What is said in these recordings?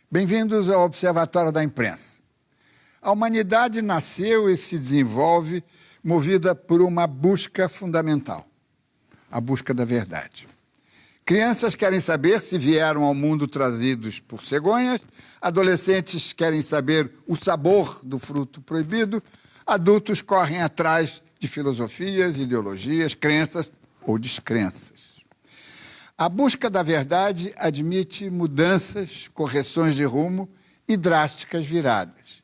Bem-vindos ao Observatório da Imprensa. A humanidade nasceu e se desenvolve movida por uma busca fundamental, a busca da verdade. Crianças querem saber se vieram ao mundo trazidos por cegonhas, adolescentes querem saber o sabor do fruto proibido, adultos correm atrás de filosofias, ideologias, crenças ou descrenças. A busca da verdade admite mudanças, correções de rumo e drásticas viradas.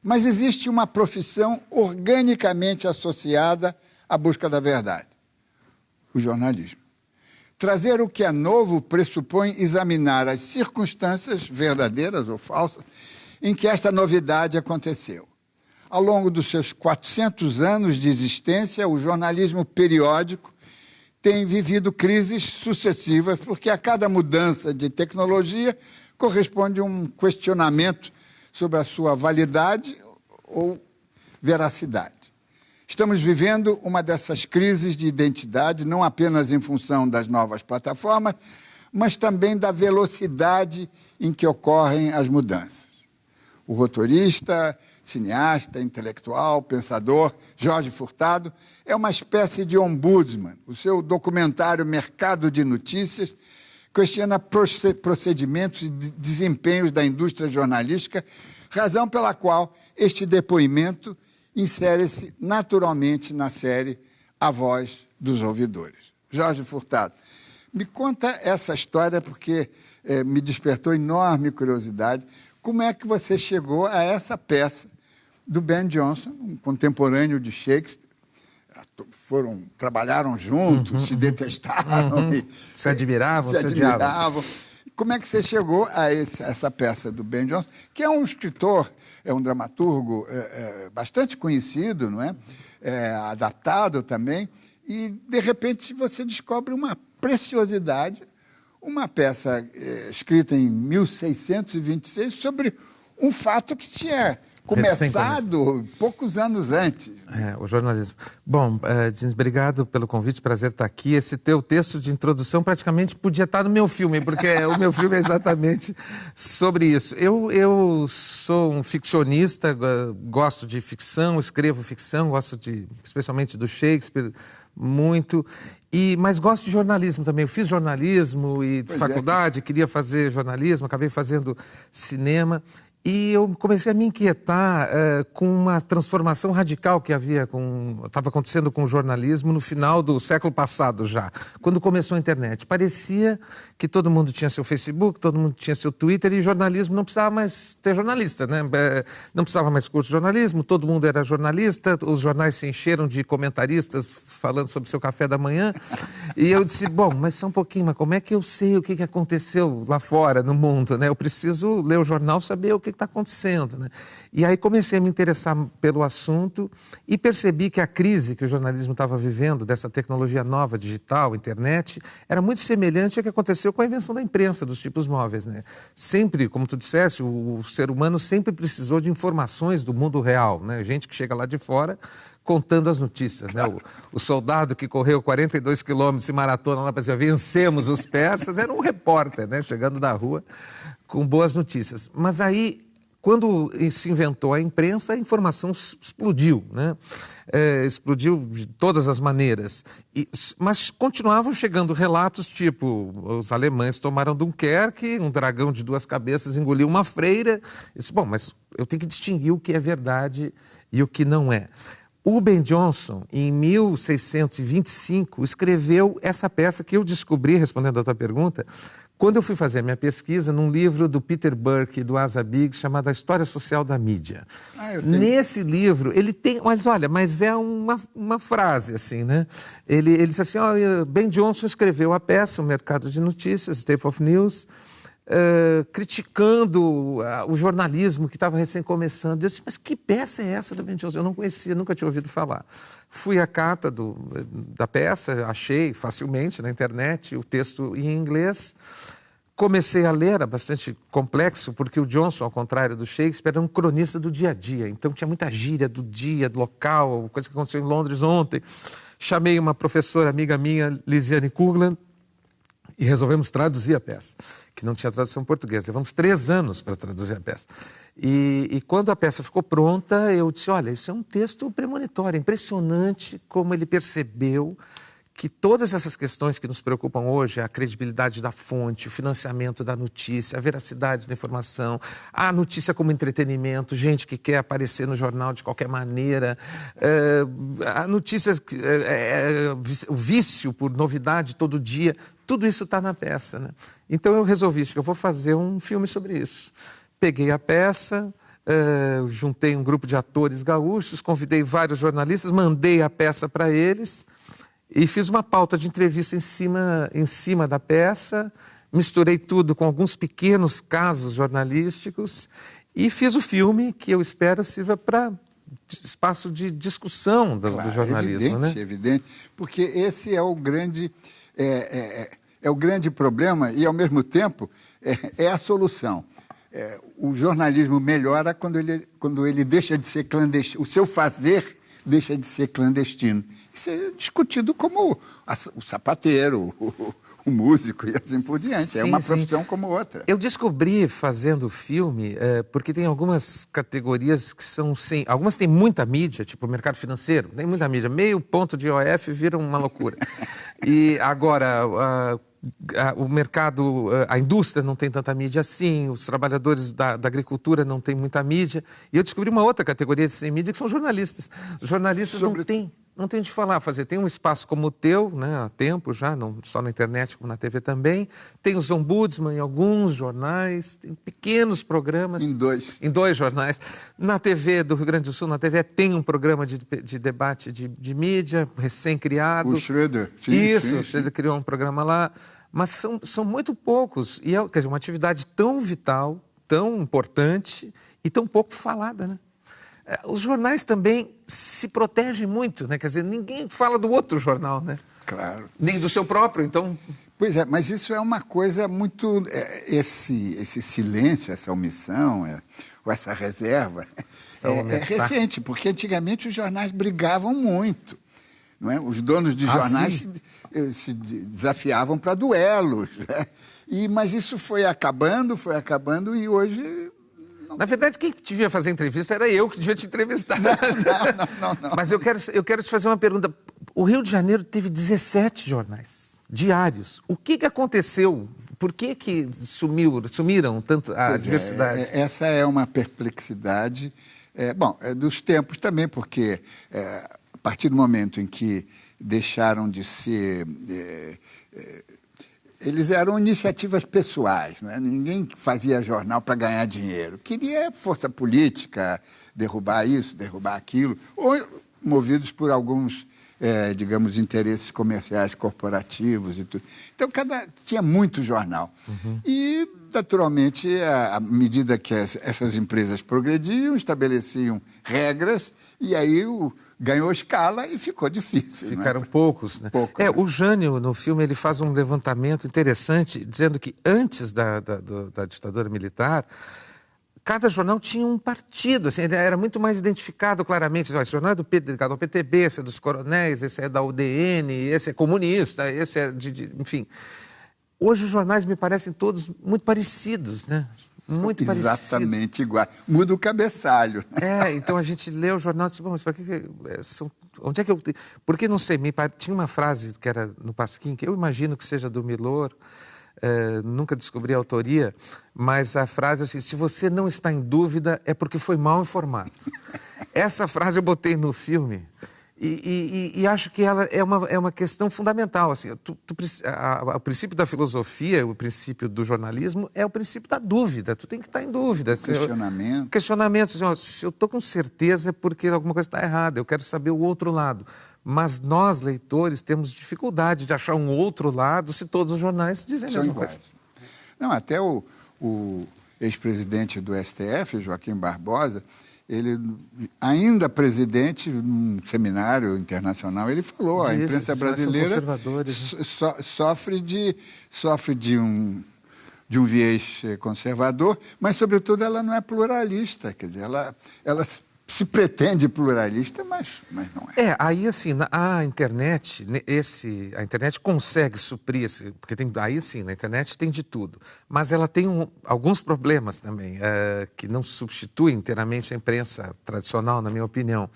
Mas existe uma profissão organicamente associada à busca da verdade: o jornalismo. Trazer o que é novo pressupõe examinar as circunstâncias, verdadeiras ou falsas, em que esta novidade aconteceu. Ao longo dos seus 400 anos de existência, o jornalismo periódico tem vivido crises sucessivas, porque a cada mudança de tecnologia corresponde um questionamento sobre a sua validade ou veracidade. Estamos vivendo uma dessas crises de identidade, não apenas em função das novas plataformas, mas também da velocidade em que ocorrem as mudanças. O roteirista, cineasta, intelectual, pensador, Jorge Furtado, é uma espécie de ombudsman. O seu documentário Mercado de Notícias questiona procedimentos e desempenhos da indústria jornalística, razão pela qual este depoimento insere-se naturalmente na série A Voz dos Ouvidores. Jorge Furtado, me conta essa história porque me despertou enorme curiosidade. Como é que você chegou a essa peça do Ben Jonson, um contemporâneo de Shakespeare? Trabalharam juntos, se detestaram. Se admiravam, se odiavam. Como é que você chegou a essa peça do Ben Jonson, que é um escritor, é um dramaturgo bastante conhecido, não é? Adaptado também, e, de repente, você descobre uma preciosidade, uma peça escrita em 1626 sobre um fato que tinha começado poucos anos antes. O jornalismo. Bom, Diniz, obrigado pelo convite, prazer estar aqui. Esse teu texto de introdução praticamente podia estar no meu filme, porque o meu filme é exatamente sobre isso. Eu sou um ficcionista, gosto de ficção, escrevo ficção, gosto especialmente do Shakespeare, muito, mas gosto de jornalismo também. Eu fiz jornalismo e de faculdade, queria fazer jornalismo, acabei fazendo cinema. E eu comecei a me inquietar com uma transformação radical que estava acontecendo com o jornalismo no final do século passado já, quando começou a internet. Parecia que todo mundo tinha seu Facebook, todo mundo tinha seu Twitter e jornalismo não precisava mais ter jornalista, né? Não precisava mais curso de jornalismo, todo mundo era jornalista, os jornais se encheram de comentaristas falando sobre seu café da manhã. E eu disse, bom, mas só um pouquinho, mas como é que eu sei o que aconteceu lá fora, no mundo, né? Eu preciso ler o jornal, saber o que está acontecendo, né? E aí comecei a me interessar pelo assunto e percebi que a crise que o jornalismo estava vivendo, dessa tecnologia nova, digital, internet, era muito semelhante ao que aconteceu com a invenção da imprensa, dos tipos móveis, né? Sempre, como tu disseste, o ser humano sempre precisou de informações do mundo real, né? Gente que chega lá de fora contando as notícias, né? O soldado que correu 42 quilômetros em maratona lá para dizer, vencemos os persas, era um repórter, né? Chegando da rua com boas notícias. Mas aí, quando se inventou a imprensa, a informação explodiu, né? Explodiu de todas as maneiras. Mas continuavam chegando relatos tipo, os alemães tomaram Dunkerque, um dragão de 2 cabeças engoliu uma freira. Eu disse, bom, mas eu tenho que distinguir o que é verdade e o que não é. O Ben Jonson, em 1625, escreveu essa peça que eu descobri, respondendo a tua pergunta, quando eu fui fazer a minha pesquisa num livro do Peter Burke e do Asa Biggs, chamado A História Social da Mídia. Nesse livro, ele tem... Mas é uma frase, assim, né? Ele disse assim, Ben Jonson escreveu a peça, O Mercado de Notícias, State of News, criticando o jornalismo que estava recém começando. Eu disse, mas que peça é essa do Ben Jonson? Eu não conhecia, nunca tinha ouvido falar. Fui à cata da peça, achei facilmente na internet o texto em inglês. Comecei a ler, era bastante complexo, porque o Jonson, ao contrário do Shakespeare, era um cronista do dia a dia. Então tinha muita gíria do dia, do local, coisa que aconteceu em Londres ontem. Chamei uma professora amiga minha, Lisiane Kuglan, E resolvemos traduzir a peça, que não tinha tradução em português. Levamos 3 anos para traduzir a peça. E quando a peça ficou pronta, eu disse, olha, isso é um texto premonitório, impressionante como ele percebeu que todas essas questões que nos preocupam hoje, a credibilidade da fonte, o financiamento da notícia, a veracidade da informação, a notícia como entretenimento, gente que quer aparecer no jornal de qualquer maneira, a notícia, o vício por novidade todo dia, tudo isso está na peça, né? Então eu resolvi que eu vou fazer um filme sobre isso. Peguei a peça, juntei um grupo de atores gaúchos, convidei vários jornalistas, mandei a peça para eles e fiz uma pauta de entrevista em cima da peça, misturei tudo com alguns pequenos casos jornalísticos e fiz o filme que eu espero sirva para espaço de discussão do jornalismo. Evidente, né? Evidente, porque esse é o grande, é o grande problema e, ao mesmo tempo, é a solução. O jornalismo melhora quando ele deixa de ser clandestino, o seu fazer deixa de ser clandestino. Isso é discutido como o sapateiro, o músico e assim por diante. Sim, é uma profissão como outra. Eu descobri fazendo o filme, porque tem algumas categorias que são sem... Algumas têm muita mídia, tipo o mercado financeiro, tem muita mídia. Meio ponto de IOF vira uma loucura. E agora... o mercado, a indústria não tem tanta mídia assim, os trabalhadores da agricultura não têm muita mídia. E eu descobri uma outra categoria de sem mídia, que são jornalistas. Os jornalistas não têm de falar, tem um espaço como o teu, né, há tempo já, não só na internet como na TV também. Tem os ombudsman em alguns jornais, tem pequenos programas. Em dois jornais. Na TV do Rio Grande do Sul, na TV tem um programa de debate de mídia, recém-criado. O Schroeder. Isso, o Schroeder criou um programa lá. Mas são muito poucos. E quer dizer, uma atividade tão vital, tão importante e tão pouco falada, né? Os jornais também se protegem muito, né? Quer dizer, ninguém fala do outro jornal, né? Claro. Nem do seu próprio, então... Pois é, mas isso é uma coisa muito... Esse silêncio, essa omissão, ou essa reserva, é recente, porque antigamente os jornais brigavam muito. Não é? Os donos de jornais se desafiavam para duelos. Né? Mas isso foi acabando e hoje... Na verdade, quem devia fazer entrevista era eu que devia te entrevistar. Não. Mas eu quero te fazer uma pergunta. O Rio de Janeiro teve 17 jornais diários. O que aconteceu? Por que sumiram tanto a diversidade? Essa é uma perplexidade. Dos tempos também, porque a partir do momento em que deixaram de ser... eles eram iniciativas pessoais, não é? Ninguém fazia jornal para ganhar dinheiro. Queria força política, derrubar isso, derrubar aquilo, ou movidos por alguns, digamos, interesses comerciais corporativos e tudo. Então, tinha muito jornal. Uhum. E, naturalmente, à medida que essas empresas progrediam, estabeleciam regras, e aí ganhou escala e ficou difícil. Ficaram poucos, né? O Jânio, no filme, ele faz um levantamento interessante, dizendo que antes da ditadura militar, cada jornal tinha um partido, assim, era muito mais identificado claramente. Esse jornal é ligado ao PTB, esse é dos coronéis, esse é da UDN, esse é comunista, esse é enfim. Hoje os jornais me parecem todos muito parecidos, né? Muito exatamente igual. Muda o cabeçalho. Então a gente lê o jornal e diz, bom, mas onde é que eu... Porque, não sei, tinha uma frase que era no Pasquim, que eu imagino que seja do Milor, nunca descobri a autoria, mas a frase é assim, se você não está em dúvida é porque foi mal informado. Essa frase eu botei no filme e acho que ela é uma questão fundamental. Assim, o princípio da filosofia, o princípio do jornalismo é o princípio da dúvida. Tu tem que estar em dúvida. Questionamento. Assim, se eu estou com certeza é porque alguma coisa está errada. Eu quero saber o outro lado. Mas nós, leitores, temos dificuldade de achar um outro lado se todos os jornais dizem a mesma coisa. Não, até o ex-presidente do STF, Joaquim Barbosa, ele, ainda presidente, num seminário internacional, ele falou, a imprensa brasileira sofre de um viés conservador, mas, sobretudo, ela não é pluralista. Quer dizer, ela se pretende pluralista, mas não é. Aí assim, a internet, a internet consegue suprir porque aí sim, na internet tem de tudo, mas ela tem alguns problemas também, que não substituem inteiramente a imprensa tradicional, na minha opinião.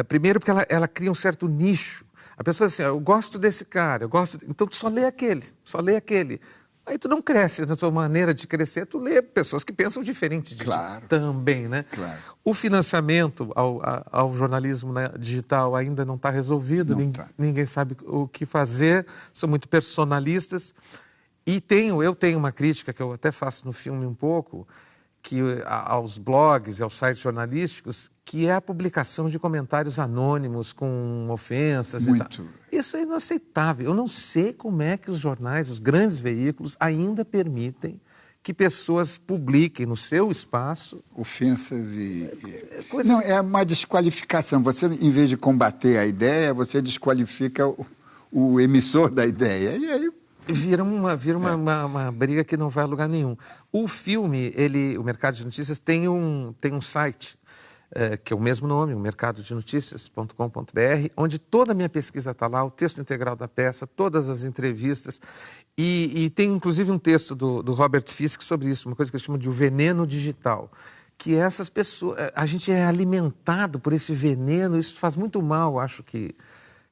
Primeiro porque ela cria um certo nicho. A pessoa diz assim, eu gosto desse cara, então tu só lê aquele. Aí tu não cresce na tua maneira de crescer, tu lê pessoas que pensam diferente de ti também, né? Claro. O financiamento ao jornalismo, né, digital ainda não está resolvido, ninguém sabe o que fazer, são muito personalistas. E eu tenho uma crítica que eu até faço no filme um pouco, que aos blogs e aos sites jornalísticos, que é a publicação de comentários anônimos com ofensas e tal. Isso é inaceitável. Eu não sei como é que os jornais, os grandes veículos, ainda permitem que pessoas publiquem no seu espaço ofensas coisas... Não, é uma desqualificação. Você, em vez de combater a ideia, você desqualifica o emissor da ideia. E aí vira uma briga que não vai a lugar nenhum. O filme, o Mercado de Notícias, tem um site, que é o mesmo nome, o mercadodenoticias.com.br, onde toda a minha pesquisa está lá, o texto integral da peça, todas as entrevistas, e tem inclusive um texto do Robert Fisk sobre isso, uma coisa que ele chama de o veneno digital, que essas pessoas, a gente é alimentado por esse veneno, isso faz muito mal, acho que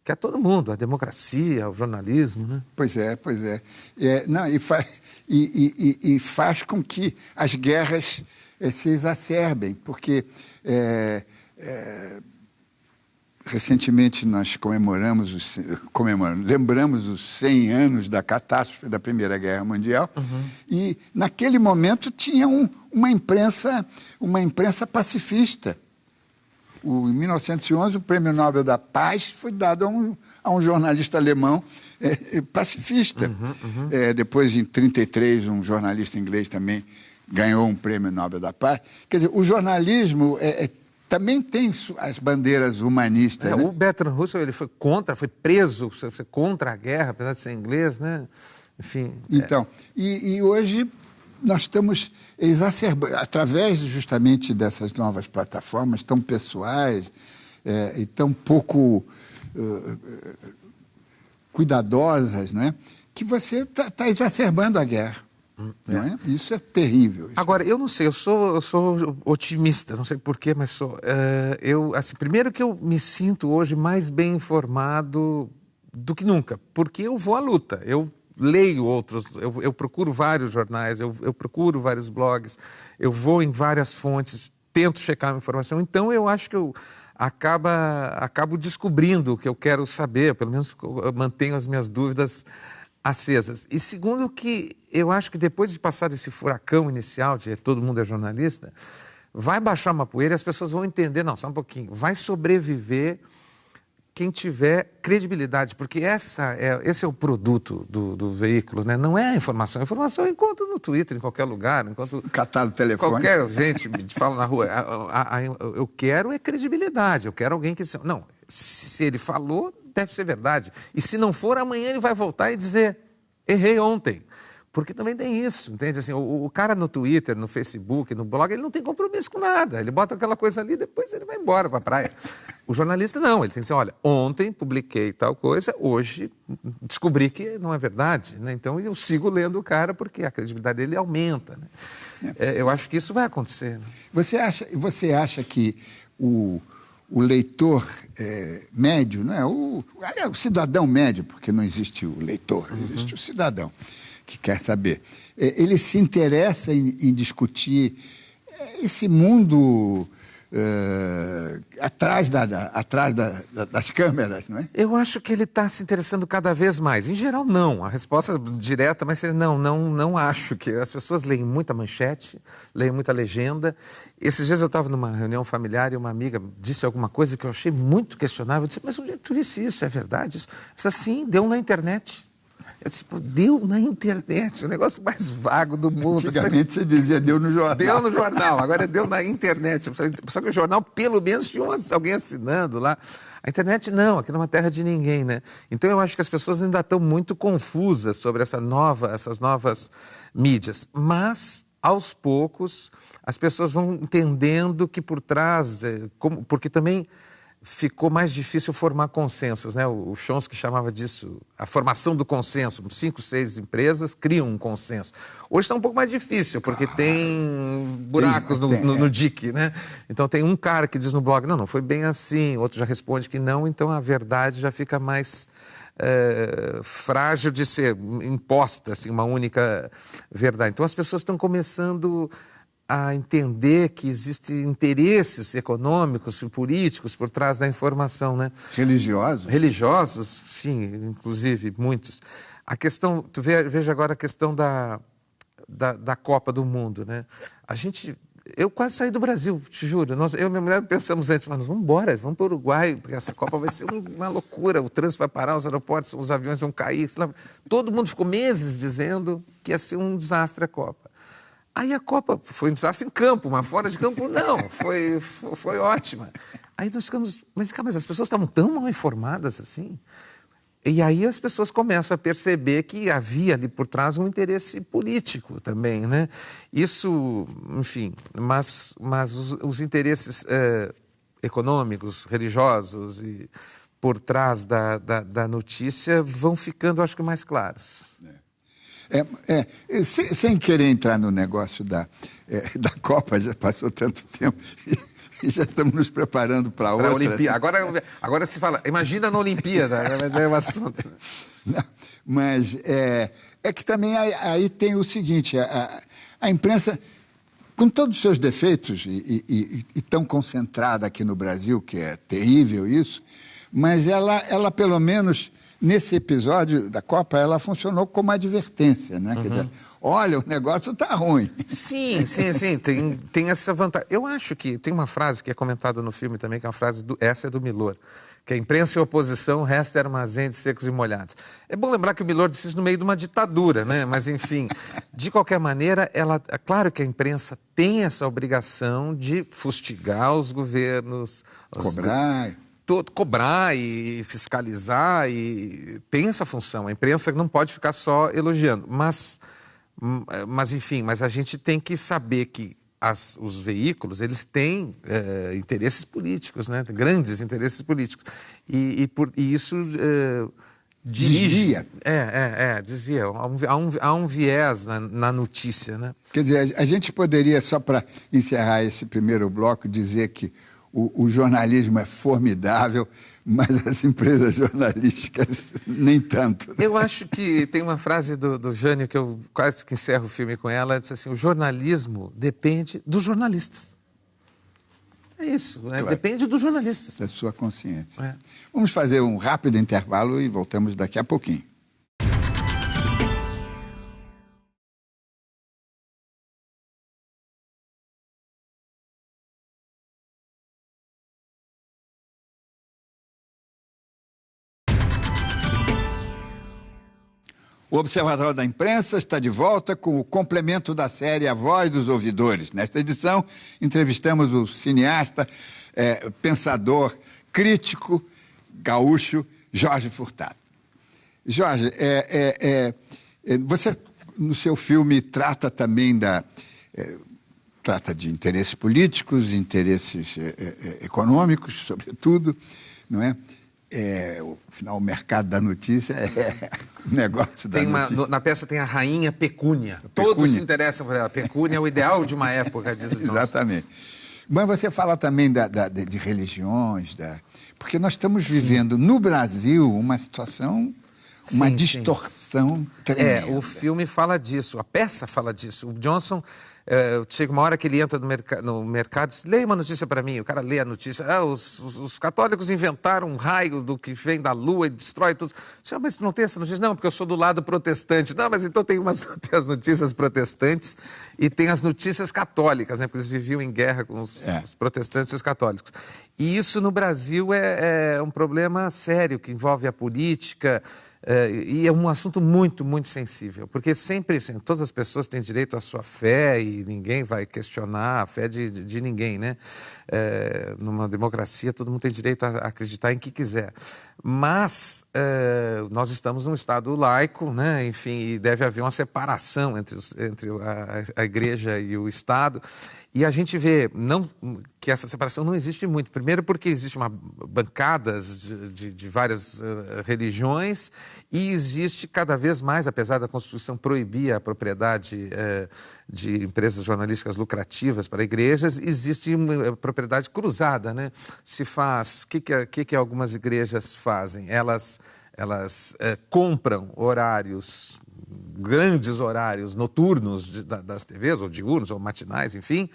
a todo mundo, a democracia, o jornalismo, né? Pois é. Não, e faz com que as guerras se exacerbem, porque recentemente nós lembramos os 100 anos da catástrofe da Primeira Guerra Mundial, e naquele momento tinha uma imprensa pacifista. Em 1911, o Prêmio Nobel da Paz foi dado a um jornalista alemão pacifista. Depois, em 1933, um jornalista inglês também ganhou um Prêmio Nobel da Paz. Quer dizer, o jornalismo também tem as bandeiras humanistas. Né? O Bertrand Russell ele foi preso contra a guerra, apesar de ser inglês, né? Enfim. Então, e hoje nós estamos exacerbando, através justamente dessas novas plataformas tão pessoais e tão pouco cuidadosas, não é? Que você está exacerbando a guerra. Não é? Isso é terrível. Agora, eu não sei, eu sou otimista, não sei porquê, mas sou. Primeiro que eu me sinto hoje mais bem informado do que nunca, porque eu vou à luta, eu leio outros, eu procuro vários jornais, eu procuro vários blogs, eu vou em várias fontes, tento checar a informação, então eu acho que eu acabo descobrindo o que eu quero saber, pelo menos eu mantenho as minhas dúvidas acesas. E segundo que eu acho que depois de passar desse furacão inicial de todo mundo é jornalista, vai baixar uma poeira e as pessoas vão entender, não, só um pouquinho, vai sobreviver quem tiver credibilidade, porque esse é o produto do veículo, né? Não é a informação eu encontro no Twitter, em qualquer lugar, encontro catálogo telefone. Qualquer gente me fala na rua, eu quero é credibilidade, eu quero alguém que... Não, se ele falou, deve ser verdade. E se não for, amanhã ele vai voltar e dizer, errei ontem. Porque também tem isso, entende? Assim, o cara no Twitter, no Facebook, no blog, ele não tem compromisso com nada. Ele bota aquela coisa ali, depois ele vai embora para a praia. O jornalista não, ele tem que dizer, olha, ontem publiquei tal coisa, hoje descobri que não é verdade. Né? Então eu sigo lendo o cara porque a credibilidade dele aumenta. Né? Eu acho que isso vai acontecer. Né? Você acha que o leitor médio, né? o cidadão médio, porque não existe o leitor, existe o cidadão, que quer saber, ele se interessa em discutir esse mundo atrás das câmeras, não é? Eu acho que ele está se interessando cada vez mais. Em geral, não. A resposta direta, mas não acho que... As pessoas leem muita manchete, leem muita legenda. Esses dias eu estava numa reunião familiar e uma amiga disse alguma coisa que eu achei muito questionável. Eu disse, mas onde é que tu disse isso? É verdade? Isso assim, deu na internet. Eu disse, deu na internet, o negócio mais vago do mundo. Antigamente você dizia, deu no jornal. Deu no jornal, agora deu na internet. Só que o jornal, pelo menos, tinha alguém assinando lá. A internet não, aqui não é uma terra de ninguém, né? Então eu acho que as pessoas ainda estão muito confusas sobre essas novas mídias. Mas aos poucos, as pessoas vão entendendo que por trás, porque também ficou mais difícil formar consensos, né? O Chomsky chamava disso a formação do consenso. 5, 6 empresas criam um consenso. Hoje está um pouco mais difícil, porque tem buracos no dique, né? Então tem um cara que diz no blog, não foi bem assim, outro já responde que não, então a verdade já fica mais frágil de ser imposta, assim, uma única verdade. Então as pessoas estão começando a entender que existem interesses econômicos e políticos por trás da informação, né? Religiosos? Religiosos, sim, inclusive, muitos. A questão, veja agora a questão da Copa do Mundo, né? Eu quase saí do Brasil, te juro. Eu e minha mulher pensamos antes, mas vamos embora, vamos para o Uruguai, porque essa Copa vai ser uma loucura, o trânsito vai parar, os aeroportos, os aviões vão cair. Todo mundo ficou meses dizendo que ia ser um desastre a Copa. Aí a Copa foi um desastre em campo, mas fora de campo não, foi ótima. Aí nós ficamos, mas as pessoas estavam tão mal informadas assim. E aí as pessoas começam a perceber que havia ali por trás um interesse político também, né? Isso, enfim, mas os interesses econômicos, religiosos e por trás da notícia vão ficando, acho que, mais claros. Sem querer entrar no negócio da Copa, já passou tanto tempo e já estamos nos preparando para outra. Olimpíada. Agora se fala, imagina na Olimpíada, é o assunto. Não, mas é que também aí tem o seguinte, a imprensa, com todos os seus defeitos, e tão concentrada aqui no Brasil, que é terrível isso, mas ela pelo menos... Nesse episódio da Copa, ela funcionou como advertência, né? Quer dizer, olha, o negócio está ruim. Sim, tem essa vantagem. Eu acho que tem uma frase que é comentada no filme também, que é uma frase, essa é do Milor, que a imprensa e a oposição resta armazém de secos e molhados. É bom lembrar que o Milor disse isso no meio de uma ditadura, né? Mas, enfim, de qualquer maneira, é claro que a imprensa tem essa obrigação de fustigar os governos... Cobrar e fiscalizar, e tem essa função. A imprensa não pode ficar só elogiando. Mas enfim, a gente tem que saber que os veículos, eles têm interesses políticos, né? Grandes interesses políticos. E isso desvia. Desvia. Há um viés na notícia, né? Quer dizer, a gente poderia, só para encerrar esse primeiro bloco, dizer que o jornalismo é formidável, mas as empresas jornalísticas nem tanto. Eu acho que tem uma frase do Jânio que eu quase que encerro o filme com ela, diz assim, o jornalismo depende dos jornalistas. É isso, né? Claro. Depende dos jornalistas. Da sua consciência. Vamos fazer um rápido intervalo e voltamos daqui a pouquinho. O Observatório da Imprensa está de volta com o complemento da série A Voz dos Ouvidores. Nesta edição, entrevistamos o cineasta, pensador, crítico, gaúcho, Jorge Furtado. Jorge, você, no seu filme, trata também trata de interesses políticos, interesses econômicos, sobretudo, não é? Afinal, o mercado da notícia é o negócio da notícia. Na peça tem a rainha Pecúnia. Todos se interessam por ela. Pecúnia é o ideal de uma época, diz o Johnson. Exatamente. Mas você fala também de religiões, porque nós estamos vivendo no Brasil uma situação, uma distorção tremenda. O filme fala disso, a peça fala disso. O Johnson... chega uma hora que ele entra no mercado e diz, leia uma notícia para mim. O cara lê a notícia. Os católicos inventaram um raio do que vem da lua e destrói tudo. Mas não tem essa notícia? Não, porque eu sou do lado protestante. Não, mas então tem as notícias protestantes e tem as notícias católicas, né? Porque eles viviam em guerra com os protestantes e os católicos. E isso no Brasil é um problema sério que envolve a política. E é um assunto muito, muito sensível, porque sempre, assim, todas as pessoas têm direito à sua fé e ninguém vai questionar a fé de ninguém, né? Numa democracia, todo mundo tem direito a acreditar em que quiser. Mas nós estamos num Estado laico, né? Enfim, e deve haver uma separação entre a Igreja e o Estado. E a gente vê que essa separação não existe muito. Primeiro porque existe bancadas de várias religiões e existe cada vez mais, apesar da Constituição proibir a propriedade de empresas jornalísticas lucrativas para igrejas, existe uma propriedade cruzada, né? Se faz... O que algumas igrejas fazem? Elas compram horários, grandes horários noturnos das TVs, ou diurnos, ou matinais, enfim,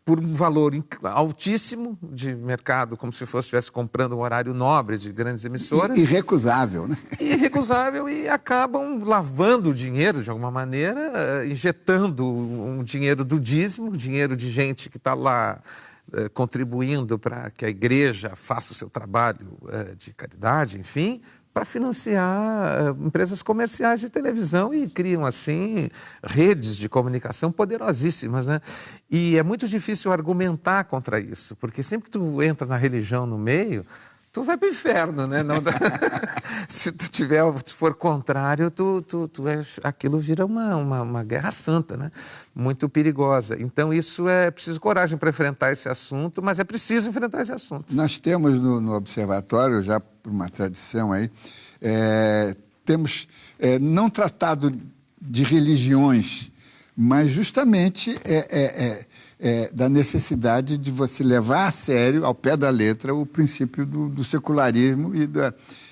por um valor altíssimo de mercado, como se estivesse comprando um horário nobre de grandes emissoras. Irrecusável, né? Irrecusável, e acabam lavando o dinheiro, de alguma maneira, injetando um dinheiro do dízimo, dinheiro de gente que está lá contribuindo para que a igreja faça o seu trabalho de caridade, enfim, para financiar empresas comerciais de televisão e criam, assim, redes de comunicação poderosíssimas, né? E é muito difícil argumentar contra isso, porque sempre que tu entra na religião no meio, tu vai para o inferno, né? Não dá... Se tu for contrário, aquilo vira uma guerra santa, né? Muito perigosa. Então, isso é preciso coragem para enfrentar esse assunto, mas é preciso enfrentar esse assunto. Nós temos no Observatório, já por uma tradição aí, temos não tratado de religiões, mas justamente da necessidade de você levar a sério, ao pé da letra, o princípio do secularismo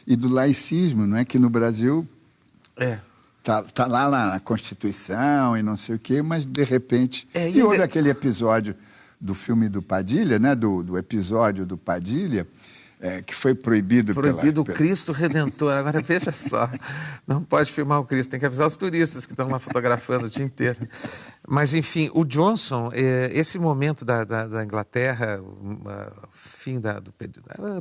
e do laicismo, não é? Que no Brasil tá lá na Constituição e não sei o quê, mas de repente... E houve aquele episódio do filme do Padilha, né? do episódio do Padilha, que foi proibido o Cristo Redentor. Agora, veja só, não pode filmar o Cristo, tem que avisar os turistas que estão lá fotografando o dia inteiro. Mas, enfim, o Johnson, esse momento da Inglaterra, fim do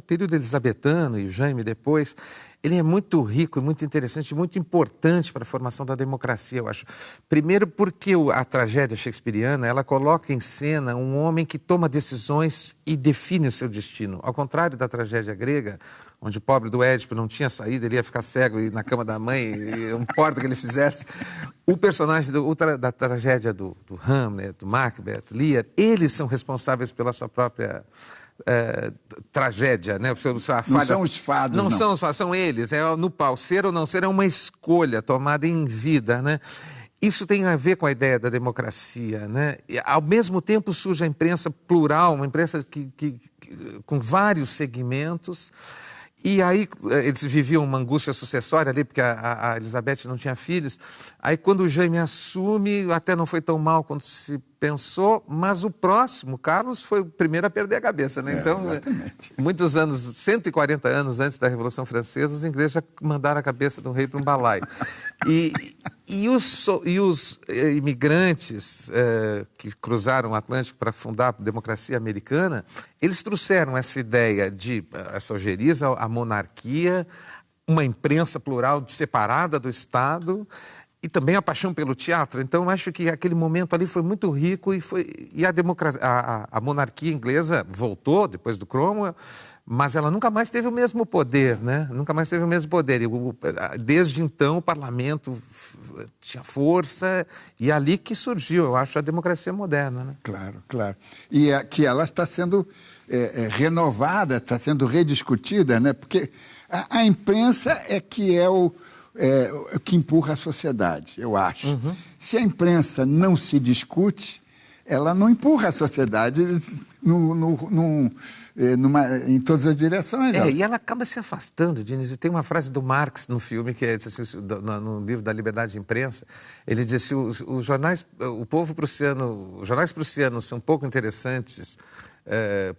período elisabetano e Jaime depois, ele é muito rico, muito interessante, muito importante para a formação da democracia, eu acho. Primeiro porque a tragédia shakespeariana, ela coloca em cena um homem que toma decisões e define o seu destino. Ao contrário da tragédia grega, onde o pobre do Édipo não tinha saída, ele ia ficar cego e na cama da mãe, e não importa o que ele fizesse. O personagem da tragédia do Hamlet, do Macbeth, Lear, eles são responsáveis pela sua própria tragédia, né? Não são os fados, não. São os fados, são eles. No pau, ser ou não ser é uma escolha tomada em vida, né? Isso tem a ver com a ideia da democracia, né? E, ao mesmo tempo surge a imprensa plural, uma imprensa com vários segmentos. E aí eles viviam uma angústia sucessória ali, porque a Elizabeth não tinha filhos. Aí quando o Jaime assume, até não foi tão mal quanto se pensou, mas o próximo, Carlos, foi o primeiro a perder a cabeça, né? Então, muitos anos, 140 anos antes da Revolução Francesa, os ingleses já mandaram a cabeça do rei para um balaio. E os imigrantes que cruzaram o Atlântico para fundar a democracia americana, eles trouxeram essa ideia essa ojeriza, a monarquia, uma imprensa plural separada do Estado e também a paixão pelo teatro. Então, eu acho que aquele momento ali foi muito rico e a monarquia inglesa voltou depois do Cromwell, mas ela nunca mais teve o mesmo poder, né? Nunca mais teve o mesmo poder. Desde então, o parlamento tinha força e é ali que surgiu, eu acho, a democracia moderna, né? Claro, claro. E que ela está sendo renovada, está sendo rediscutida, né? Porque a imprensa é o que empurra a sociedade, eu acho. Uhum. Se a imprensa não se discute, ela não empurra a sociedade em todas as direções. E ela acaba se afastando, Diniz. Tem uma frase do Marx no filme, que é assim, no livro da Liberdade de Imprensa, ele diz assim, os jornais prussianos são pouco interessantes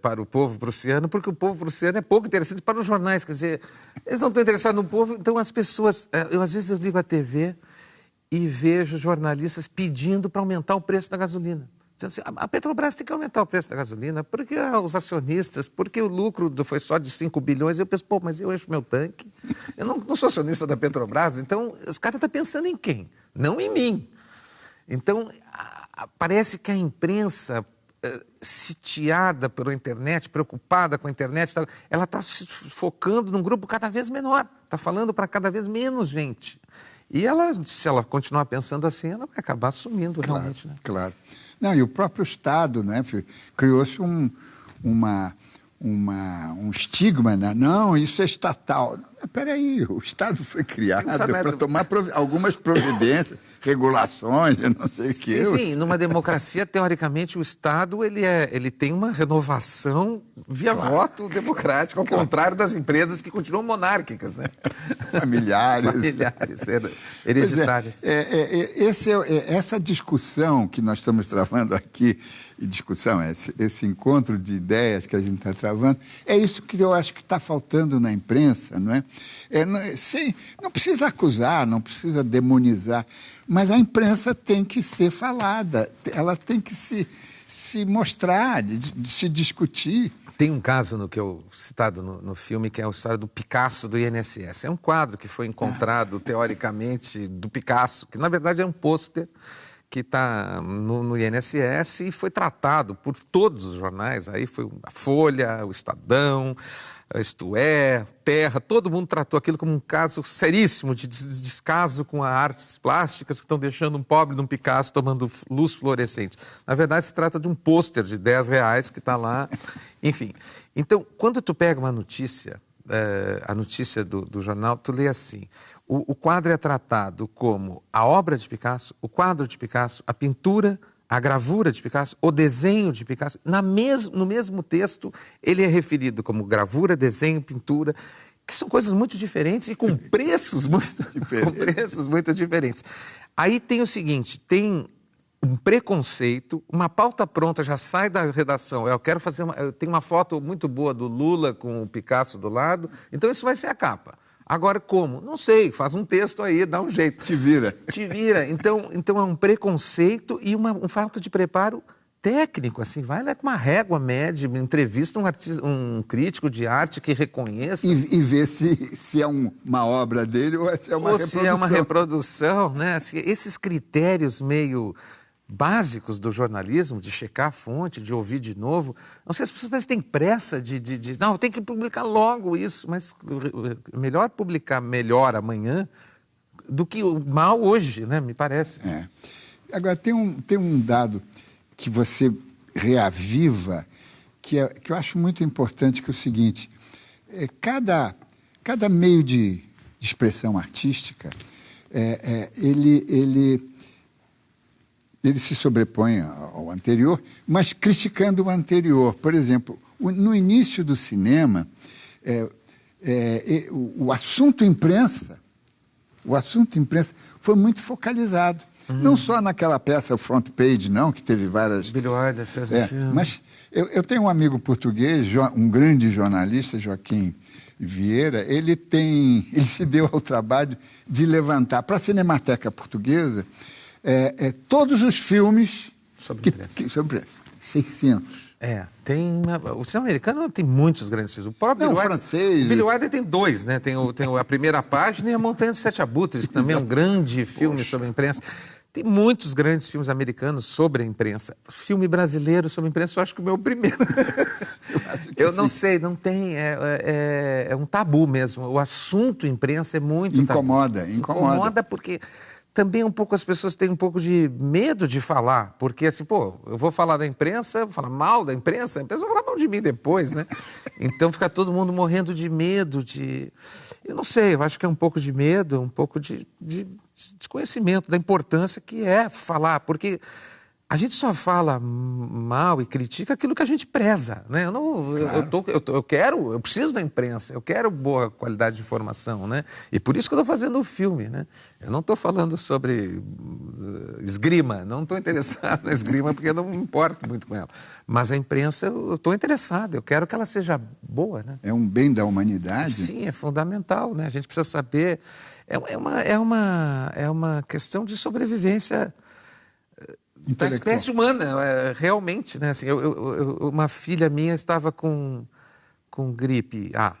para o povo prussiano, porque o povo prussiano é pouco interessante para os jornais. Quer dizer, eles não estão interessados no povo, então as pessoas... às vezes eu ligo a TV e vejo jornalistas pedindo para aumentar o preço da gasolina. dizendo assim, a Petrobras tem que aumentar o preço da gasolina, porque os acionistas, porque o lucro foi só de 5 bilhões. Eu penso, pô, mas eu encho meu tanque. Eu não sou acionista da Petrobras, então os caras estão pensando em quem? Não em mim. Então, parece que a imprensa, sitiada pela internet, preocupada com a internet, ela está se focando num grupo cada vez menor, está falando para cada vez menos gente. E ela, se ela continuar pensando assim, ela vai acabar sumindo realmente. Né? Claro. Não, e o próprio Estado, né, criou-se um estigma, né? Não, isso é estatal. Espera aí, o Estado foi criado para tomar algumas providências, regulações, eu não sei o quê. Sim, numa democracia, teoricamente, o Estado ele tem uma renovação via voto democrático, ao contrário das empresas que continuam monárquicas, né? Familiares, hereditárias. Essa discussão que nós estamos travando aqui, esse encontro de ideias que a gente está travando, é isso que eu acho que está faltando na imprensa, não é? Não precisa acusar, não precisa demonizar, mas a imprensa tem que ser falada, ela tem que se mostrar, de se discutir. Tem um caso no que eu citado no filme, que é a história do Picasso do INSS. É um quadro que foi encontrado, teoricamente, do Picasso, que na verdade é um pôster que está no INSS e foi tratado por todos os jornais. Aí foi a Folha, o Estadão, Isto É, Terra, todo mundo tratou aquilo como um caso seríssimo de descaso com as artes plásticas que estão deixando um pobre de um Picasso tomando luz fluorescente. Na verdade, se trata de um pôster de R$10 que está lá, enfim. Então, quando tu pega uma notícia, a notícia do jornal, tu lê assim: o quadro é tratado como a obra de Picasso, o quadro de Picasso, a pintura, a gravura de Picasso, o desenho de Picasso. No mesmo texto, ele é referido como gravura, desenho, pintura, que são coisas muito diferentes e com preços muito diferentes. Aí tem o seguinte, tem um preconceito, uma pauta pronta, já sai da redação. Eu tenho uma foto muito boa do Lula com o Picasso do lado, então isso vai ser a capa. Agora, como? Não sei, faz um texto aí, dá um jeito. Te vira. Então é um preconceito e uma falta de preparo técnico, assim. Vai lá com uma régua média, entrevista um crítico de arte que reconheça. E ver se é uma obra dele ou se é uma reprodução. Se é uma reprodução, né? Esses critérios meio básicos do jornalismo, de checar a fonte, de ouvir de novo. Não sei, as pessoas têm pressa não, tem que publicar logo isso, mas melhor publicar melhor amanhã do que o mal hoje, né? Me parece. Agora, tem um dado que você reaviva, que eu acho muito importante, que é o seguinte: cada meio de expressão artística, ele se sobrepõe ao anterior, mas criticando o anterior. Por exemplo, no início do cinema, o assunto imprensa foi muito focalizado. Não só naquela peça Front Page, não, que teve várias... Billy Wilder fez um filme. Mas eu tenho um amigo português, um grande jornalista, Joaquim Vieira, ele se deu ao trabalho de levantar para a Cinemateca Portuguesa todos os filmes sobre imprensa. 600. O cinema americano tem muitos grandes filmes. O próprio francês. O Billy Wilder tem dois, né? Tem a Primeira Página e A Montanha dos Sete Abutres, que também é um grande filme sobre a imprensa. Tem muitos grandes filmes americanos sobre a imprensa. Filme brasileiro sobre a imprensa, eu acho que o meu primeiro. Eu não sei, não tem. É um tabu mesmo. O assunto imprensa é muito incomoda. Tabu. Incomoda porque também um pouco as pessoas têm um pouco de medo de falar, porque assim, eu vou falar da imprensa, vou falar mal da imprensa, a imprensa vai falar mal de mim depois, né? Então fica todo mundo morrendo de medo, eu não sei, eu acho que é um pouco de medo, um pouco de desconhecimento da importância que é falar, porque a gente só fala mal e critica aquilo que a gente preza, né? Eu preciso da imprensa, eu quero boa qualidade de informação, né? E por isso que eu estou fazendo o filme, né? Eu não estou falando sobre esgrima, não estou interessado na esgrima porque eu não me importo muito com ela. Mas a imprensa, eu estou interessado, eu quero que ela seja boa, né? É um bem da humanidade? Sim, é fundamental, né? A gente precisa saber, é uma questão de sobrevivência da espécie humana, realmente, né? Assim, uma filha minha estava com gripe há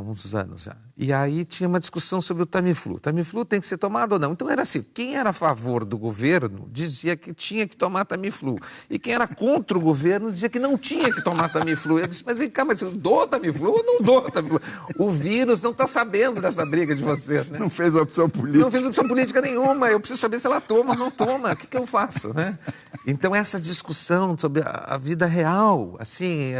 uns anos já. E aí tinha uma discussão sobre o Tamiflu. O Tamiflu tem que ser tomado ou não? Então era assim, quem era a favor do governo dizia que tinha que tomar Tamiflu. E quem era contra o governo dizia que não tinha que tomar Tamiflu. Eu disse, mas vem cá, mas eu dou Tamiflu ou não dou Tamiflu? O vírus não está sabendo dessa briga de vocês, né? Não fez opção política. Não fez opção política nenhuma. Eu preciso saber se ela toma ou não toma. O que eu faço, né? Então essa discussão sobre a vida real, assim,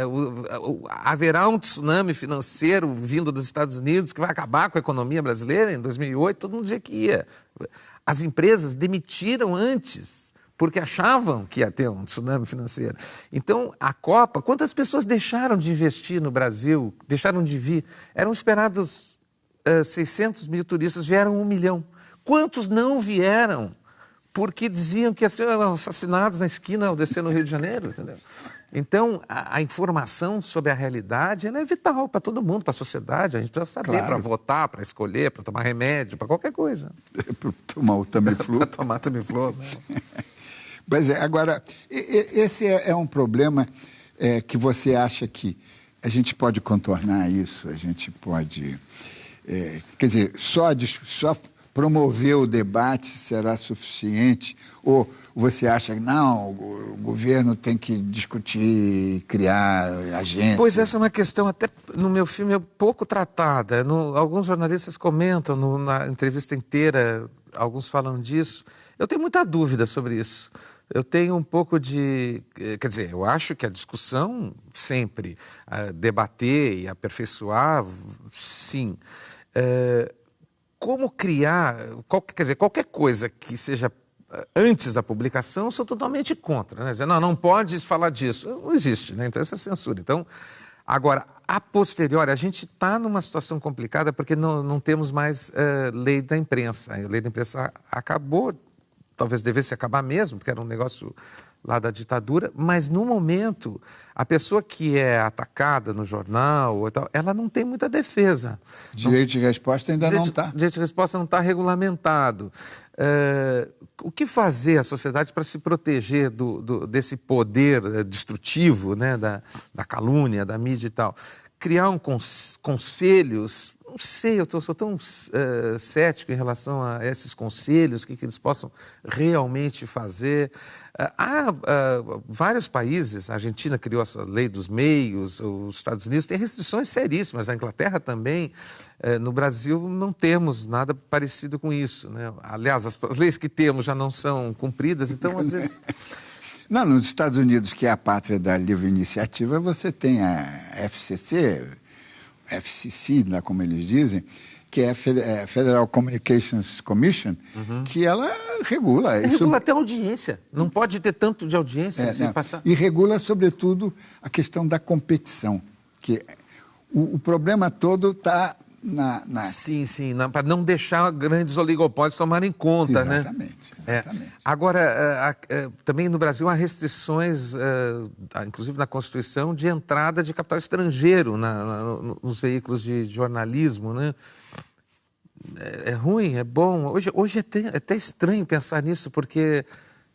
haverá um tsunami financeiro vindo dos Estados Unidos que vai acabar com a economia brasileira em 2008, todo mundo dizia que ia. As empresas demitiram antes, porque achavam que ia ter um tsunami financeiro. Então, a Copa, quantas pessoas deixaram de investir no Brasil, deixaram de vir? Eram esperados 600 mil turistas, vieram 1 milhão. Quantos não vieram? Porque diziam que iam ser assassinados na esquina ao descer no Rio de Janeiro, entendeu? Então, a informação sobre a realidade ela é vital para todo mundo, para a sociedade. A gente precisa saber para votar, para escolher, para tomar remédio, para qualquer coisa. Para tomar o Tamiflu. Para tomar Tamiflu. Pois é, agora, esse é um problema que você acha que a gente pode contornar isso, a gente pode... quer dizer, só promover o debate será suficiente? Ou você acha que não, o governo tem que discutir, criar agências? Pois essa é uma questão até no meu filme pouco tratada. Alguns jornalistas comentam na entrevista inteira, alguns falam disso. Eu tenho muita dúvida sobre isso. Eu tenho um pouco de... Quer dizer, eu acho que a discussão sempre, debater e aperfeiçoar, sim. Como criar, quer dizer, qualquer coisa que seja antes da publicação, eu sou totalmente contra. Né? Dizer, não pode falar disso. Não existe, né? Então essa é censura. Então, agora, a posteriori, a gente está numa situação complicada porque não temos mais lei da imprensa. A lei da imprensa acabou, talvez devesse acabar mesmo, porque era um negócio lá da ditadura, mas no momento, a pessoa que é atacada no jornal, ou tal, ela não tem muita defesa. Direito de resposta ainda não está. Direito de resposta não está regulamentado. O que fazer a sociedade para se proteger desse poder destrutivo, né, da calúnia, da mídia e tal? Criar conselhos, não sei, eu sou tão cético em relação a esses conselhos, o que eles possam realmente fazer. Há vários países, a Argentina criou a sua lei dos meios, os Estados Unidos têm restrições seríssimas, a Inglaterra também. No Brasil não temos nada parecido com isso, né? Aliás, as leis que temos já não são cumpridas, então às vezes... Não, nos Estados Unidos, que é a pátria da livre iniciativa, você tem a FCC, né, como eles dizem, que é a Federal Communications Commission, que ela regula. Regula até a audiência. Não pode ter tanto de audiência sem passar. E regula, sobretudo, a questão da competição, que o problema todo está Sim, para não deixar grandes oligopólios tomarem conta, exatamente, né? Exatamente. Agora, também no Brasil há restrições, inclusive na Constituição, de entrada de capital estrangeiro nos veículos de jornalismo, né? É ruim, é bom. Hoje é até estranho pensar nisso, porque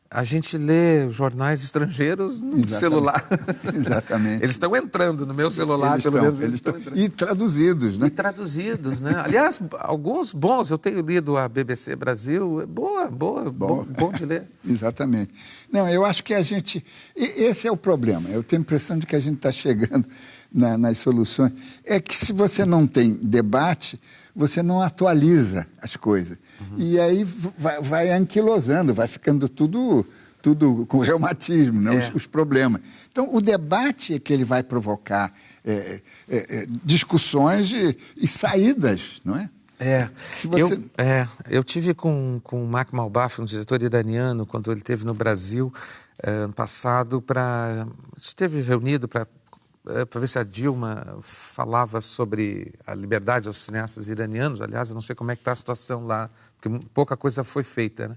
a gente lê jornais estrangeiros no celular. Exatamente. Eles estão entrando no meu celular, pelo menos. Eles estão. E traduzidos, né? E traduzidos, né? Aliás, alguns bons. Eu tenho lido a BBC Brasil. É bom de ler. Exatamente. Não, eu acho que a gente... Esse é o problema. Eu tenho a impressão de que a gente está chegando nas soluções. É que se você não tem debate, você não atualiza as coisas. E aí vai anquilosando, vai ficando tudo com reumatismo, né? Os problemas. Então, o debate é que ele vai provocar discussões e saídas, não é? Eu tive com o Mark Malbaf, um diretor iraniano, quando ele esteve no Brasil ano passado, a gente esteve reunido para ver se a Dilma falava sobre a liberdade aos cineastas iranianos. Aliás, eu não sei como é que está a situação lá, porque pouca coisa foi feita, né?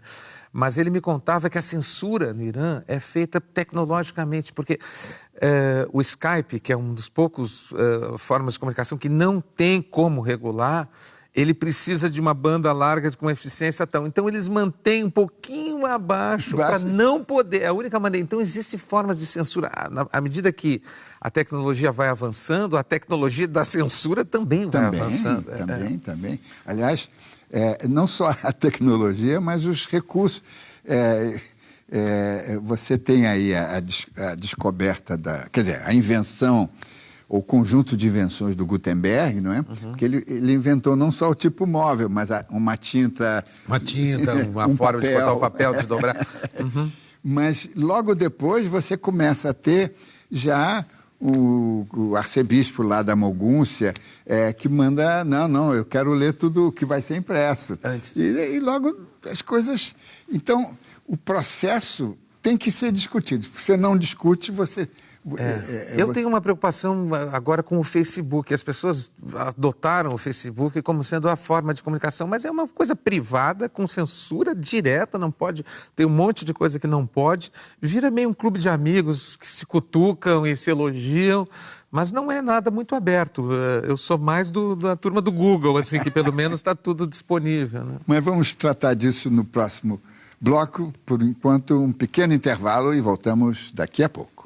Mas ele me contava que a censura no Irã é feita tecnologicamente, porque o Skype, que é um dos poucos formas de comunicação que não tem como regular, ele precisa de uma banda larga com uma eficiência tal. Então, eles mantêm um pouquinho assino abaixo para não poder. A única maneira. Então, existem formas de censura. À medida que a tecnologia vai avançando, a tecnologia da censura também vai avançando. Também. Aliás, não só a tecnologia, mas os recursos. Você tem aí a descoberta quer dizer, a invenção, o conjunto de invenções do Gutenberg, não é? Porque ele inventou não só o tipo móvel, mas uma tinta... Uma forma de cortar o papel, de dobrar. Mas logo depois você começa a ter já o arcebispo lá da Mogúncia que manda, não, eu quero ler tudo que vai ser impresso. E logo as coisas... Então, o processo tem que ser discutido. Se você não discute, você... Eu tenho uma preocupação agora com o Facebook. As pessoas adotaram o Facebook como sendo a forma de comunicação, mas é uma coisa privada, com censura direta, não pode... Tem um monte de coisa que não pode. Vira meio um clube de amigos que se cutucam e se elogiam, mas não é nada muito aberto. Eu sou mais da turma do Google, assim, que pelo menos está tudo disponível, né? Mas vamos tratar disso no próximo bloco. Por enquanto, um pequeno intervalo e voltamos daqui a pouco.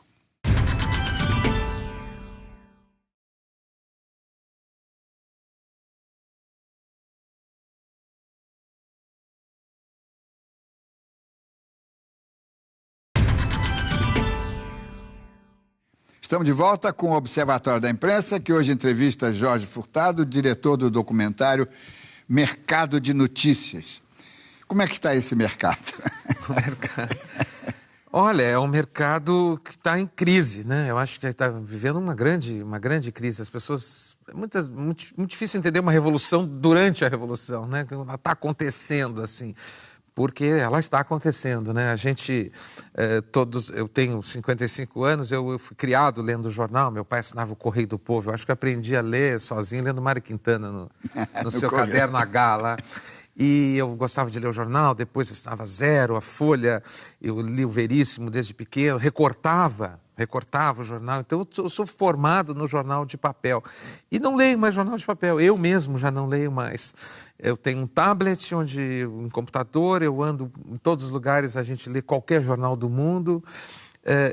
Estamos de volta com o Observatório da Imprensa, que hoje entrevista Jorge Furtado, diretor do documentário Mercado de Notícias. Como é que está esse mercado? Olha, é um mercado que está em crise, né? Eu acho que está vivendo uma grande crise. As pessoas... muito difícil entender uma revolução durante a revolução, né? Ela está acontecendo assim. Porque ela está acontecendo, né? A gente, eu tenho 55 anos, eu fui criado lendo jornal, meu pai assinava o Correio do Povo, eu acho que aprendi a ler sozinho, lendo Mário Quintana no seu caderno H lá. E eu gostava de ler o jornal, depois assinava Zero, a Folha, eu li o Veríssimo desde pequeno, recortava o jornal. Então, eu sou formado no jornal de papel. E não leio mais jornal de papel, eu mesmo já não leio mais. Eu tenho um tablet, um computador, eu ando em todos os lugares, a gente lê qualquer jornal do mundo.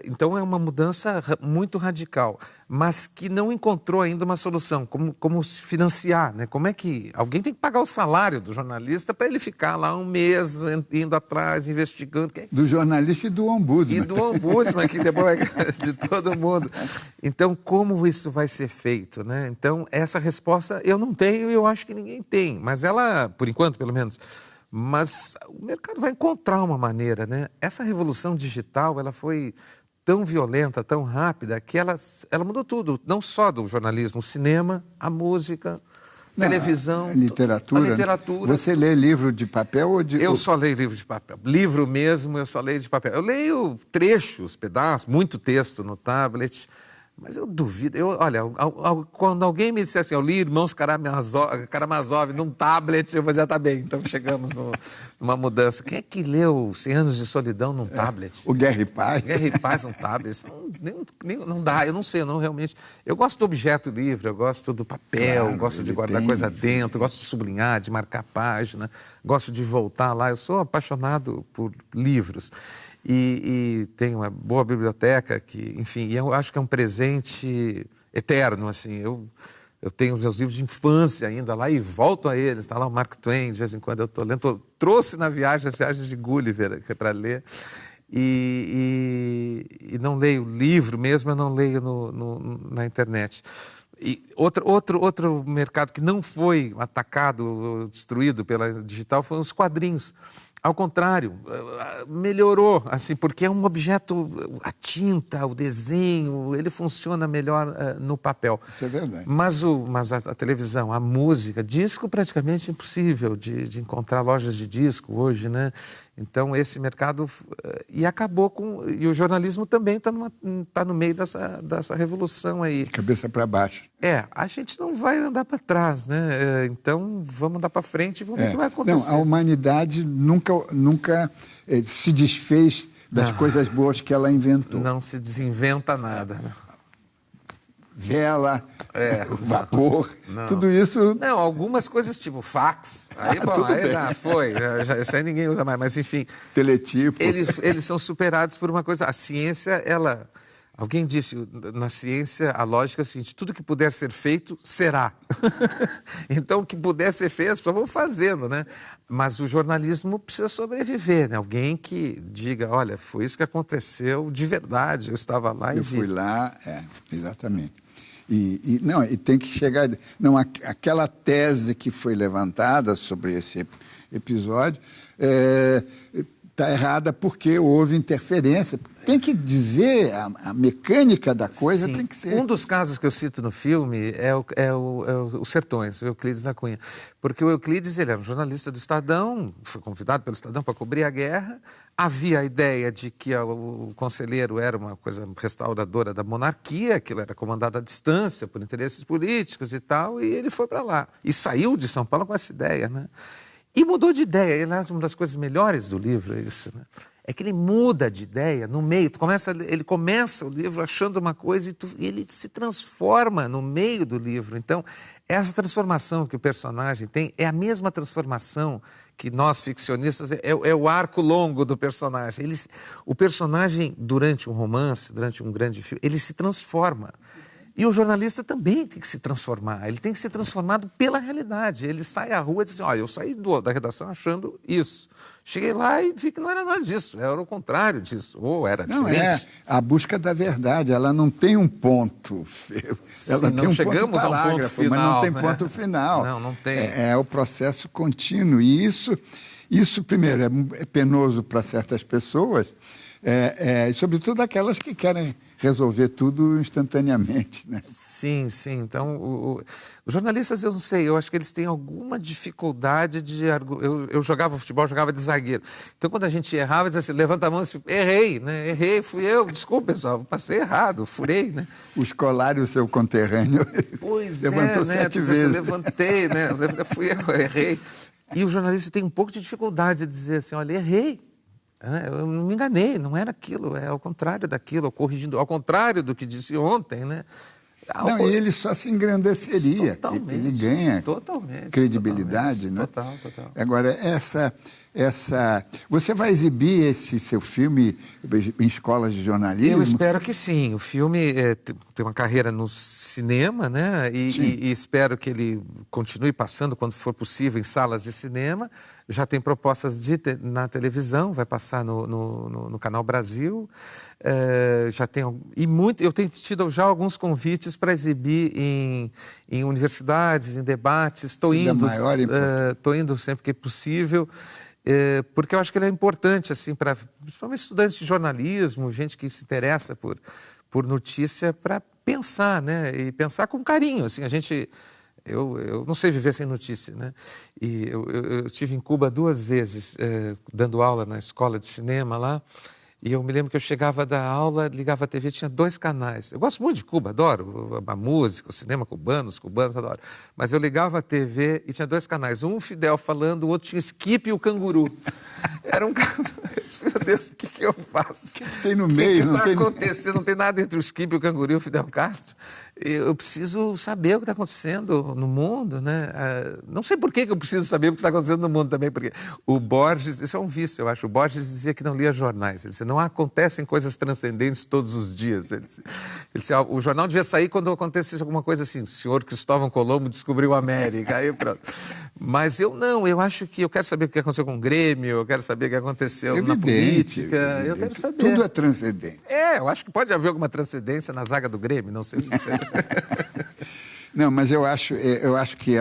Então, é uma mudança muito radical, mas que não encontrou ainda uma solução. Como se financiar, né? Como é que... Alguém tem que pagar o salário do jornalista para ele ficar lá um mês indo atrás, investigando. Do jornalista e do ombudsman. E do ombudsman, que depois de todo mundo. Então, como isso vai ser feito, né? Então, essa resposta eu não tenho e eu acho que ninguém tem. Mas ela, por enquanto, pelo menos... Mas o mercado vai encontrar uma maneira, né? Essa revolução digital, ela foi tão violenta, tão rápida, que ela mudou tudo. Não só do jornalismo, o cinema, a música, televisão... A literatura. Você lê livro de papel ou de... Eu só leio livro de papel. Livro mesmo, eu só leio de papel. Eu leio trechos, pedaços, muito texto no tablet... Mas eu duvido. Olha, quando alguém me disser assim, eu li Irmãos Karamazov num tablet, eu vou dizer, tá bem, então chegamos numa mudança. Quem é que leu 100 Anos de Solidão num tablet? O Guerra e Paz. Guerra e Paz num tablet. Não dá, eu não sei, não realmente. Eu gosto do objeto livre, eu gosto do papel, claro, gosto de guardar coisa dentro, gosto de sublinhar, de marcar página, gosto de voltar lá. Eu sou apaixonado por livros. E tem uma boa biblioteca que, enfim, eu acho que é um presente eterno, assim. Eu tenho os meus livros de infância ainda lá e volto a eles. Está lá o Mark Twain, de vez em quando eu estou lendo. Trouxe na viagem as viagens de Gulliver para ler. E não leio livro mesmo, eu não leio na internet. E outro mercado que não foi atacado, destruído pela digital, foram os quadrinhos. Ao contrário, melhorou, assim, porque é um objeto, a tinta, o desenho, ele funciona melhor no papel. Isso é verdade. Mas a televisão, a música, disco praticamente impossível de encontrar lojas de disco hoje, né? Então, esse mercado... E acabou com... E o jornalismo também está no meio dessa revolução aí. De cabeça para baixo. A gente não vai andar para trás, né? Então, vamos andar para frente e vamos ver o que vai acontecer. Não, a humanidade nunca se desfez das coisas boas que ela inventou. Não se desinventa nada. Né? vela, vapor, tudo isso... Não, algumas coisas tipo fax, aí, bom, aí foi, isso aí ninguém usa mais, mas enfim... Teletipo. Eles são superados por uma coisa, a ciência, ela... Alguém disse, na ciência, a lógica é a seguinte, tudo que puder ser feito, será. Então, o que puder ser feito, as pessoas vão fazendo, né? Mas o jornalismo precisa sobreviver, né? Alguém que diga, olha, foi isso que aconteceu de verdade, eu estava lá e vi. Eu fui lá, exatamente. E tem que chegar... Não, aquela tese que foi levantada sobre esse episódio... está errada porque houve interferência. Tem que dizer, a mecânica da coisa Sim. tem que ser... Um dos casos que eu cito no filme é o Sertões, o Euclides da Cunha. Porque o Euclides, ele era um jornalista do Estadão, foi convidado pelo Estadão para cobrir a guerra. Havia a ideia de que o conselheiro era uma coisa restauradora da monarquia, aquilo era comandado à distância por interesses políticos e tal, e ele foi para lá. E saiu de São Paulo com essa ideia, né? E mudou de ideia. Aliás, uma das coisas melhores do livro é isso, né? É que ele muda de ideia no meio. Ele começa o livro achando uma coisa e ele se transforma no meio do livro. Então, essa transformação que o personagem tem é a mesma transformação que nós, ficcionistas, é o arco longo do personagem. O personagem, durante um romance, durante um grande filme, ele se transforma. E o jornalista também tem que se transformar, ele tem que ser transformado pela realidade. Ele sai à rua e diz assim, olha, eu saí da redação achando isso. Cheguei lá e vi que não era nada disso, era o contrário disso, ou era diferente. Não, é a busca da verdade, ela não tem um ponto, ela Sim, tem um chegamos ponto parágrafo, a um ponto final, mas não tem né? ponto final. Não tem. É o processo contínuo, e isso primeiro, é penoso para certas pessoas, sobretudo aquelas que querem resolver tudo instantaneamente, né? Sim. Então, os jornalistas, eu não sei, eu acho que eles têm alguma dificuldade de... Eu jogava futebol, jogava de zagueiro. Então, quando a gente errava, dizia assim, levanta a mão e assim, errei, né? Errei, fui eu, desculpa, pessoal, passei errado, furei, né? O escolar e o seu conterrâneo levantou né? 7 vezes. Levantei, né? Fui eu, errei. E o jornalista tem um pouco de dificuldade de dizer assim, olha, errei. Eu não me enganei, não era aquilo, é ao contrário daquilo, corrigindo, ao contrário do que disse ontem, né? Não, e ele só se engrandeceria, ele ganha credibilidade, né? Total. Agora, você vai exibir esse seu filme em escolas de jornalismo? Eu espero que sim. O filme tem uma carreira no cinema, né? E espero que ele continue passando, quando for possível, em salas de cinema. Já tem propostas na televisão, vai passar no Canal Brasil. Eu tenho tido já alguns convites para exibir em universidades, em debates. Estou indo sempre que é possível. Porque eu acho que ele é importante, assim, principalmente estudantes de jornalismo, gente que se interessa por notícia, para pensar, né? E pensar com carinho, assim, eu não sei viver sem notícia, né? E eu estive em Cuba 2 vezes, dando aula na escola de cinema lá, e eu me lembro que eu chegava da aula, ligava a TV, tinha 2 canais. Eu gosto muito de Cuba, adoro a música, o cinema cubano, os cubanos, adoro. Mas eu ligava a TV e tinha 2 canais. Um Fidel falando, o outro tinha Skip e o Canguru. Era um... Meu Deus, o que eu faço? O que tem no meio? O que está acontecendo? Não tem nada entre o Skip, o Canguru e o Fidel Castro. Eu preciso saber o que está acontecendo no mundo, né? Não sei por que eu preciso saber o que está acontecendo no mundo também, porque o Borges, isso é um vício, eu acho. O Borges dizia que não lia jornais. Ele dizia, não acontecem coisas transcendentes todos os dias. Ele dizia, o jornal devia sair quando acontecesse alguma coisa assim, o senhor Cristóvão Colombo descobriu a América, aí pronto. Mas eu acho que eu quero saber o que aconteceu com o Grêmio, eu quero saber o que aconteceu na política, eu quero saber. Tudo é transcendente. Eu acho que pode haver alguma transcendência na zaga do Grêmio, não sei dizer. Não, mas eu acho que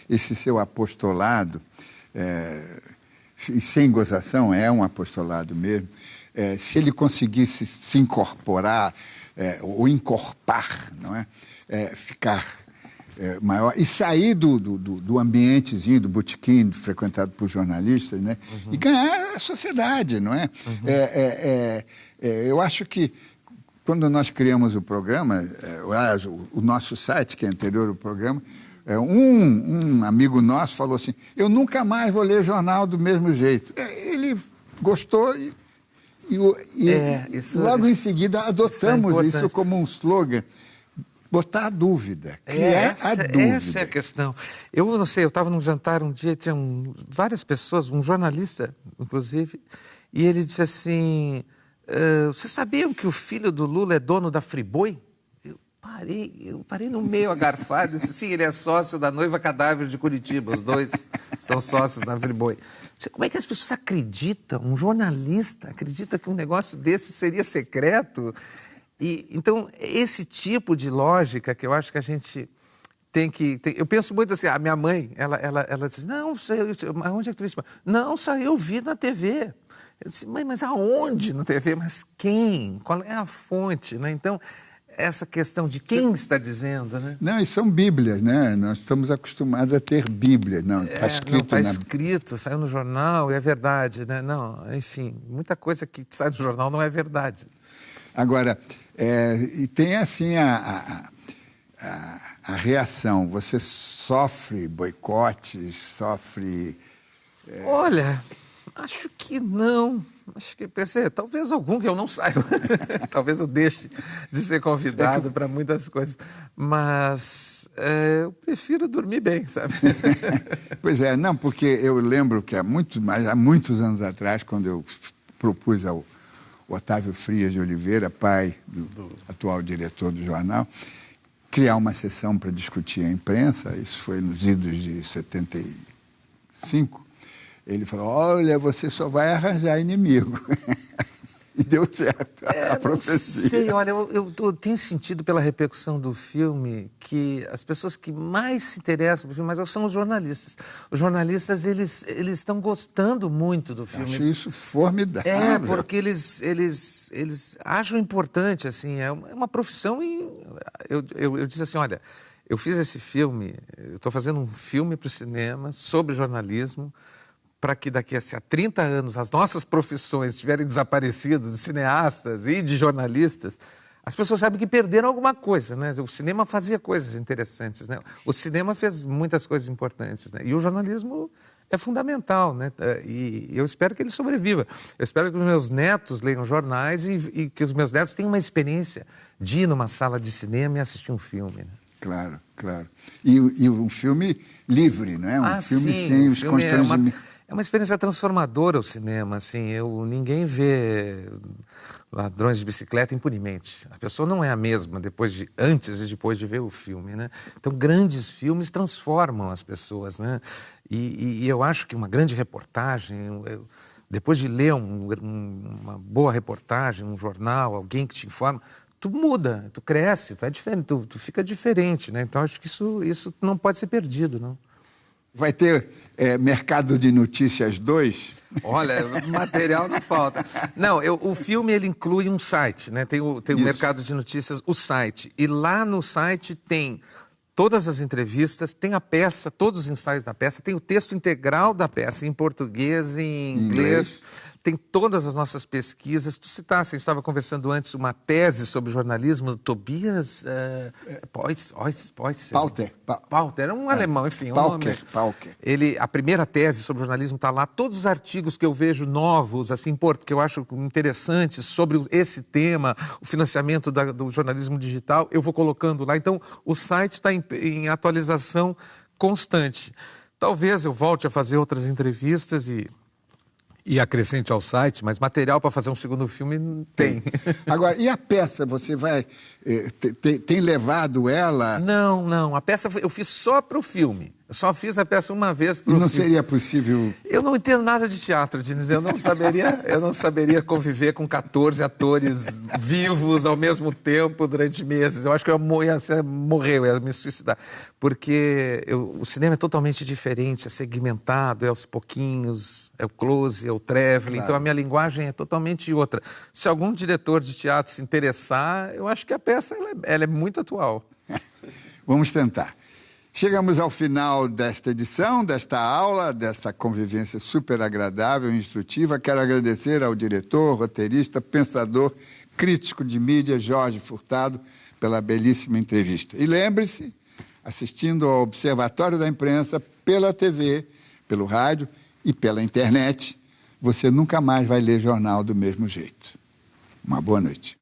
esse seu apostolado, sem gozação, é um apostolado mesmo, se ele conseguisse se incorporar, ou encorpar, não é? Ficar maior, e sair do ambientezinho, do botequim frequentado por jornalistas, né? E ganhar a sociedade, não é? Eu acho que quando nós criamos o programa, o nosso site, que é anterior ao programa, um amigo nosso falou assim, eu nunca mais vou ler jornal do mesmo jeito. Ele gostou e logo em seguida adotamos isso como um slogan. botar a dúvida, criar a dúvida. Essa é a questão. Eu não sei, eu estava num jantar um dia, tinha várias pessoas, um jornalista, inclusive, e ele disse assim, vocês sabiam que o filho do Lula é dono da Friboi? Eu parei no meio agarfado e disse, sim, ele é sócio da Noiva Cadáver de Curitiba, os dois são sócios da Friboi. Como é que as pessoas acreditam, um jornalista acredita que um negócio desse seria secreto? Então, esse tipo de lógica que eu acho que a gente tem que... eu penso muito assim, a minha mãe, ela diz, não, onde é que tu viu? Não, eu vi na TV. Eu disse, mãe, mas aonde na TV? Mas quem? Qual é a fonte? Né? Então, essa questão de quem está dizendo, né? Não, e são bíblias, né? Nós estamos acostumados a ter bíblia. Não, está escrito. Não, está escrito, saiu no jornal e é verdade, né? Não, enfim, muita coisa que sai do jornal não é verdade. Agora, e tem assim a reação. Você sofre boicotes, sofre... Olha, acho que não. Acho que pensei, talvez algum que eu não saiba. Talvez eu deixe de ser convidado para muitas coisas. Mas eu prefiro dormir bem, sabe? Pois é, não, porque eu lembro que há muitos anos atrás, quando eu propus ao Otávio Frias de Oliveira, pai do atual diretor do jornal, criar uma sessão para discutir a imprensa, isso foi nos idos de 75, ele falou, olha, você só vai arranjar inimigo. E deu certo a profecia. Não sei, olha, eu tenho sentido pela repercussão do filme que as pessoas que mais se interessam pelo filme são os jornalistas. Os jornalistas, eles estão gostando muito do filme. Acho isso formidável. Porque eles acham importante, assim, é uma profissão e eu disse assim, olha, eu fiz esse filme, eu estou fazendo um filme para o cinema sobre jornalismo, para que daqui a 30 anos as nossas profissões estiverem desaparecidas, de cineastas e de jornalistas, as pessoas sabem que perderam alguma coisa, né? O cinema fazia coisas interessantes, né? O cinema fez muitas coisas importantes, né? E o jornalismo é fundamental, né? E eu espero que ele sobreviva. Eu espero que os meus netos leiam jornais e que os meus netos tenham uma experiência de ir numa sala de cinema e assistir um filme, né? Claro, claro. E um filme livre, não é? Um filme sim, sem os constrangimentos. É uma experiência transformadora o cinema, assim, ninguém vê ladrões de bicicleta impunemente. A pessoa não é a mesma antes e depois de ver o filme, né? Então, grandes filmes transformam as pessoas, né? E eu acho que uma grande reportagem, depois de ler uma boa reportagem, um jornal, alguém que te informa, tu muda, tu cresce, tu é diferente, tu fica diferente, né? Então, acho que isso não pode ser perdido, não. Vai ter Mercado de Notícias 2? Olha, material não falta. Não, o filme ele inclui um site, né? Tem o Mercado de Notícias, o site. E lá no site tem todas as entrevistas, tem a peça, todos os ensaios da peça, tem o texto integral da peça em português, em inglês. Tem todas as nossas pesquisas. Tu citaste, a gente estava conversando antes, uma tese sobre jornalismo do Tobias Pauter, era um alemão, enfim. Pauker. A primeira tese sobre jornalismo está lá. Todos os artigos que eu vejo novos, assim, que eu acho interessantes sobre esse tema, o financiamento do jornalismo digital, eu vou colocando lá. Então, o site está em atualização constante. Talvez eu volte a fazer outras entrevistas e acrescente ao site, mas material para fazer um segundo filme tem. Agora, e a peça? Você vai... tem levado ela? Não. A peça eu fiz só para o filme. Eu só fiz a peça uma vez para o filme. Não seria possível... Eu não entendo nada de teatro, Diniz. Eu não saberia conviver com 14 atores vivos ao mesmo tempo durante meses. Eu acho que eu ia morrer, eu ia me suicidar. Porque o cinema é totalmente diferente, é segmentado, é aos pouquinhos, é o close, é o traveling. Claro. Então a minha linguagem é totalmente outra. Se algum diretor de teatro se interessar, eu acho que a peça ela é muito atual. Vamos tentar. Chegamos ao final desta edição, desta aula, desta convivência super agradável e instrutiva. Quero agradecer ao diretor, roteirista, pensador, crítico de mídia, Jorge Furtado, pela belíssima entrevista. E lembre-se, assistindo ao Observatório da Imprensa pela TV, pelo rádio e pela internet, você nunca mais vai ler jornal do mesmo jeito. Uma boa noite.